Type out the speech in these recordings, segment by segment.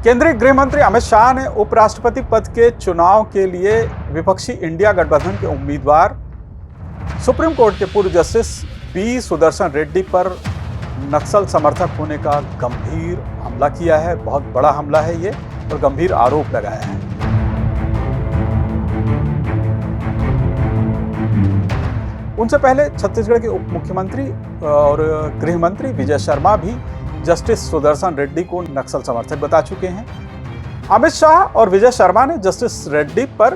केंद्रीय गृह मंत्री अमित शाह ने उपराष्ट्रपति पद के चुनाव के लिए विपक्षी इंडिया गठबंधन के उम्मीदवार सुप्रीम कोर्ट के पूर्व जस्टिस बी सुदर्शन रेड्डी पर नक्सल समर्थक होने का गंभीर हमला किया है। बहुत बड़ा हमला है ये और गंभीर आरोप लगाया है। उनसे पहले छत्तीसगढ़ के उप मुख्यमंत्री और गृह मंत्री विजय शर्मा भी जस्टिस सुदर्शन रेड्डी को नक्सल समर्थक बता चुके हैं। अमित शाह और विजय शर्मा ने जस्टिस रेड्डी पर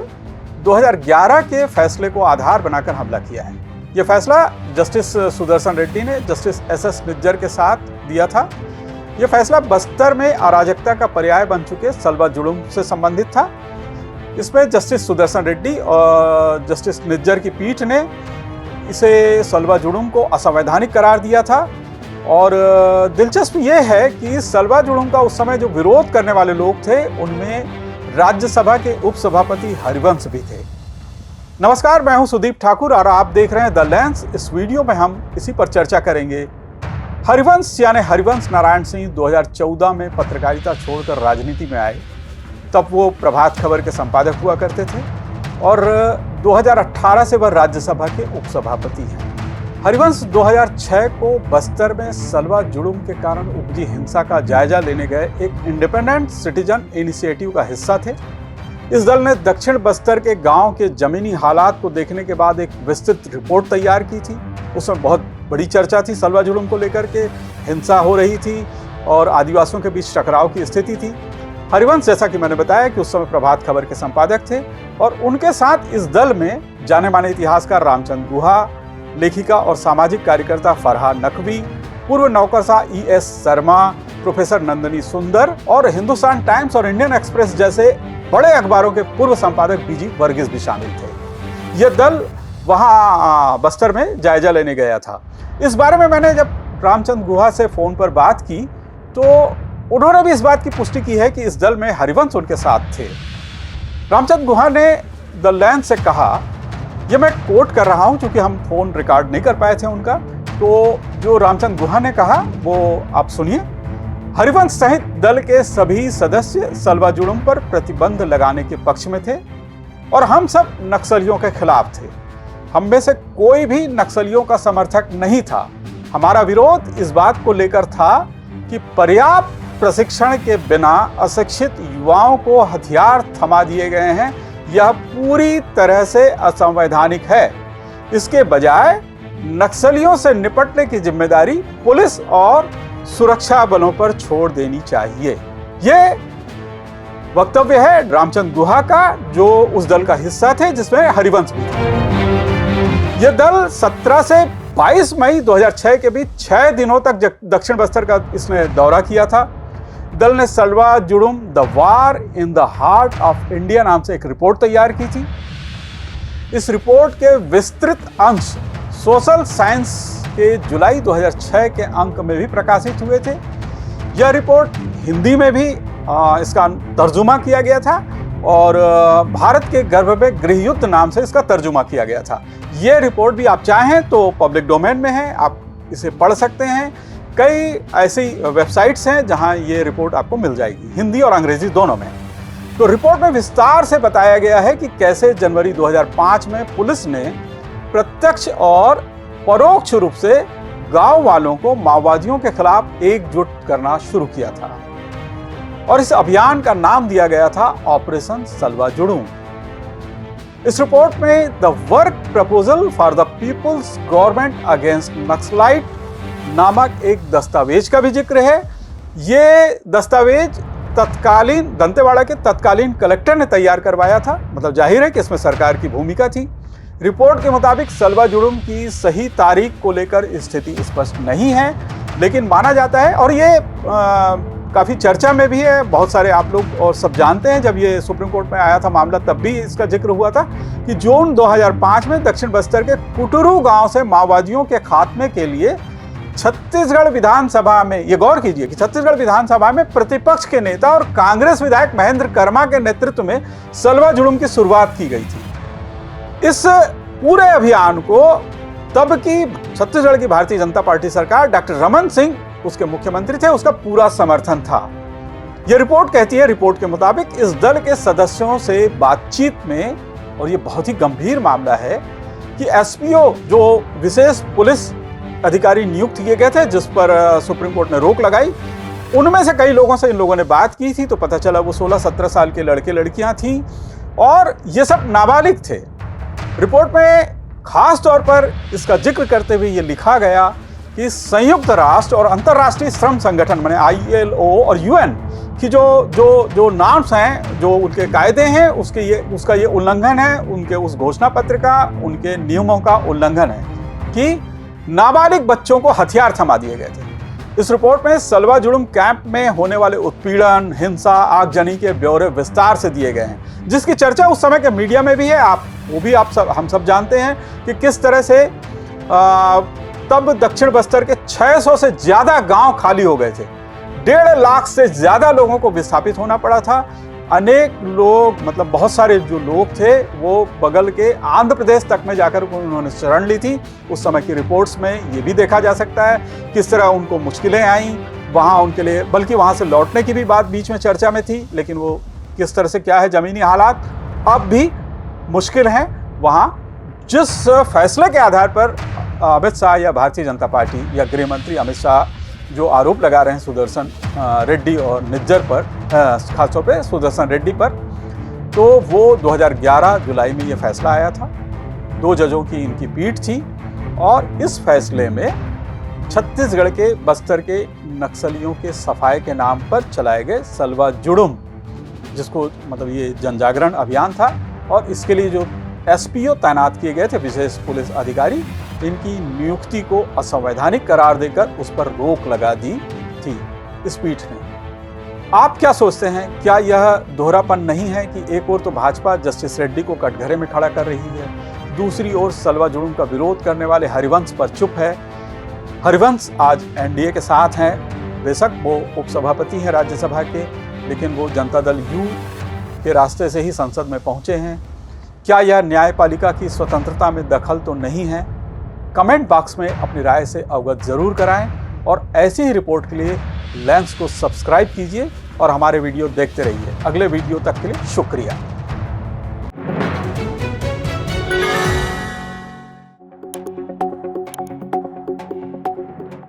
2011 के फैसले को आधार बनाकर हमला किया है। यह फैसला जस्टिस सुदर्शन रेड्डी ने जस्टिस एस निज्जर के साथ दिया था। यह फैसला बस्तर में अराजकता का पर्याय बन चुके सलवा जुलूम से संबंधित था। इसमें जस्टिस सुदर्शन रेड्डी और जस्टिस निज्जर की पीठ ने इसे सलवा जुलूम को असंवैधानिक करार दिया था। और दिलचस्प ये है कि सलवा जुलूम का उस समय जो विरोध करने वाले लोग थे उनमें राज्यसभा के उपसभापति हरिवंश भी थे। नमस्कार, मैं हूं सुदीप ठाकुर और आप देख रहे हैं द लेंस। इस वीडियो में हम इसी पर चर्चा करेंगे। हरिवंश यानी हरिवंश नारायण सिंह 2014 में पत्रकारिता छोड़कर राजनीति में आए। तब वो प्रभात खबर के संपादक हुआ करते थे और 2018 से वह राज्यसभा के उपसभापति हैं। हरिवंश 2006 को बस्तर में सलवा जुलूम के कारण उपजी हिंसा का जायजा लेने गए एक इंडिपेंडेंट सिटीजन इनिशिएटिव का हिस्सा थे। इस दल ने दक्षिण बस्तर के गांव के जमीनी हालात को देखने के बाद एक विस्तृत रिपोर्ट तैयार की थी। उसमें बहुत बड़ी चर्चा थी, सलवा जुलूम को लेकर के हिंसा हो रही थी और आदिवासियों के बीच टकराव की स्थिति थी। हरिवंश, जैसा कि मैंने बताया, कि उस समय प्रभात खबर के संपादक थे और उनके साथ इस दल में जाने माने इतिहासकार रामचंद्र गुहा, लेखिका और सामाजिक कार्यकर्ता फरहा नकवी, पूर्व नौकरशाह ES शर्मा, प्रोफेसर नंदिनी सुंदर और हिंदुस्तान टाइम्स और इंडियन एक्सप्रेस जैसे बड़े अखबारों के पूर्व संपादक BG वर्गीस भी शामिल थे। यह दल वहां बस्तर में जायजा लेने गया था। इस बारे में मैंने जब रामचंद्र गुहा से फोन पर बात की तो उन्होंने भी इस बात की पुष्टि की है कि इस दल में हरिवंश उनके साथ थे। रामचंद्र गुहा ने द लेंस से कहा, ये मैं कोट कर रहा हूं क्योंकि हम फोन रिकॉर्ड नहीं कर पाए थे उनका, तो जो रामचंद्र गुहा ने कहा वो आप सुनिए। हरिवंश सहित दल के सभी सदस्य सलवा जुलूम पर प्रतिबंध लगाने के पक्ष में थे और हम सब नक्सलियों के खिलाफ थे। हम में से कोई भी नक्सलियों का समर्थक नहीं था। हमारा विरोध इस बात को लेकर था कि पर्याप्त प्रशिक्षण के बिना अशिक्षित युवाओं को हथियार थमा दिए गए हैं। यह पूरी तरह से असंवैधानिक है। इसके बजाय नक्सलियों से निपटने की जिम्मेदारी पुलिस और सुरक्षा बलों पर छोड़ देनी चाहिए। यह वक्तव्य है रामचंद्र गुहा का, जो उस दल का हिस्सा थे जिसमें हरिवंश भी थे। यह दल 17 से 22 मई 2006 के बीच 6 दिनों तक दक्षिण बस्तर का इसने दौरा किया था। दल ने सलवा जुलूम the war in the heart of India नाम से एक रिपोर्ट तैयार की थी। इस रिपोर्ट के विस्तृत अंश सोशल साइंस के जुलाई 2006 के अंक में भी प्रकाशित हुए थे। यह रिपोर्ट हिंदी में भी इसका तर्जुमा किया गया था और भारत के गर्भ में गृह युद्ध नाम से इसका तर्जुमा किया गया था। यह रिपोर्ट भी आप चाहें तो पब्लिक डोमेन में है, आप इसे पढ़ सकते हैं। कई ऐसी वेबसाइट्स हैं जहां ये रिपोर्ट आपको मिल जाएगी, हिंदी और अंग्रेजी दोनों में। तो रिपोर्ट में विस्तार से बताया गया है कि कैसे जनवरी 2005 में पुलिस ने प्रत्यक्ष और परोक्ष रूप से गांव वालों को माओवादियों के खिलाफ एकजुट करना शुरू किया था और इस अभियान का नाम दिया गया था ऑपरेशन सलवा जुलूम। इस रिपोर्ट में the work proposal for the people's government against Naxalite नामक एक दस्तावेज का भी जिक्र है। ये दस्तावेज तत्कालीन दंतेवाड़ा के तत्कालीन कलेक्टर ने तैयार करवाया था। मतलब जाहिर है कि इसमें सरकार की भूमिका थी। रिपोर्ट के मुताबिक सलवा जुलूम की सही तारीख को लेकर स्थिति स्पष्ट नहीं है, लेकिन माना जाता है और ये काफ़ी चर्चा में भी है। बहुत सारे आप लोग और सब जानते हैं, जब ये सुप्रीम कोर्ट में आया था मामला तब भी इसका जिक्र हुआ था कि जून 2005 में दक्षिण बस्तर के कुटुरू गांव से माओवादियों के खात्मे के लिए छत्तीसगढ़ विधानसभा में, ये गौर कीजिए कि छत्तीसगढ़ विधानसभा में प्रतिपक्ष के नेता और कांग्रेस विधायक महेंद्र कर्मा के नेतृत्व में सलवा जुलूम की शुरुआत की गई थी। इस पूरे अभियान को तब की छत्तीसगढ़ की भारतीय जनता पार्टी सरकार, डॉक्टर रमन सिंह उसके मुख्यमंत्री थे, उसका पूरा समर्थन था। ये रिपोर्ट कहती है, रिपोर्ट के मुताबिक इस दल के सदस्यों से बातचीत में, और ये बहुत ही गंभीर मामला है, कि एसपीओ जो विशेष पुलिस अधिकारी नियुक्त किए गए थे, जिस पर सुप्रीम कोर्ट ने रोक लगाई, उनमें से कई लोगों से इन लोगों ने बात की थी, तो पता चला वो 16-17 साल के लड़के लड़कियां थीं और ये सब नाबालिग थे। रिपोर्ट में खास तौर पर इसका जिक्र करते हुए ये लिखा गया कि संयुक्त राष्ट्र और अंतर्राष्ट्रीय श्रम संगठन माने ILO और UN की जो नॉर्म्स हैं, जो उनके कायदे हैं, उसका ये उल्लंघन है, उनके उस घोषणा पत्र का, उनके नियमों का उल्लंघन है कि नाबालिग बच्चों को हथियार थमा दिए गए थे। इस रिपोर्ट में सलवा जुड़ुम कैंप में होने वाले उत्पीड़न, हिंसा, आगजनी के ब्यौरे विस्तार से दिए गए हैं, जिसकी चर्चा उस समय के मीडिया में भी है। हम सब जानते हैं कि किस तरह से तब दक्षिण बस्तर के 600 से ज्यादा गांव खाली हो गए थे, 1.5 लाख से ज्यादा लोगों को विस्थापित होना पड़ा था। अनेक लोग, मतलब बहुत सारे जो लोग थे, वो बगल के आंध्र प्रदेश तक में जाकर उन्होंने शरण ली थी। उस समय की रिपोर्ट्स में ये भी देखा जा सकता है किस तरह उनको मुश्किलें आईं वहाँ उनके लिए, बल्कि वहाँ से लौटने की भी बात बीच में चर्चा में थी, लेकिन वो किस तरह से क्या है, ज़मीनी हालात अब भी मुश्किल हैं वहाँ। जिस फैसले के आधार पर अमित शाह या भारतीय जनता पार्टी या गृह मंत्री अमित शाह जो आरोप लगा रहे हैं सुदर्शन रेड्डी और निज्जर पर, खासतौर पे सुदर्शन रेड्डी पर, तो वो 2011 जुलाई में ये फैसला आया था। 2 जजों की इनकी पीठ थी और इस फैसले में छत्तीसगढ़ के बस्तर के नक्सलियों के सफाई के नाम पर चलाए गए सलवा जुड़ुम, जिसको मतलब ये जनजागरण अभियान था, और इसके लिए जो एसपीओ तैनात किए गए थे, विशेष पुलिस अधिकारी, इनकी नियुक्ति को असंवैधानिक करार देकर उस पर रोक लगा दी थी इस पीठ ने। आप क्या सोचते हैं, क्या यह दोहरापन नहीं है कि एक ओर तो भाजपा जस्टिस रेड्डी को कटघरे में खड़ा कर रही है, दूसरी ओर सलवा जुड़ुम का विरोध करने वाले हरिवंश पर चुप है? हरिवंश आज एनडीए के साथ हैं, बेशक वो उपसभापति हैं राज्यसभा के, लेकिन वो जनता दल यू के रास्ते से ही संसद में पहुंचे हैं। क्या यह न्यायपालिका की स्वतंत्रता में दखल तो नहीं है? कमेंट बॉक्स में अपनी राय से अवगत जरूर कराएं और ऐसी ही रिपोर्ट के लिए लेंस को सब्सक्राइब कीजिए और हमारे वीडियो देखते रहिए। अगले वीडियो तक के लिए शुक्रिया।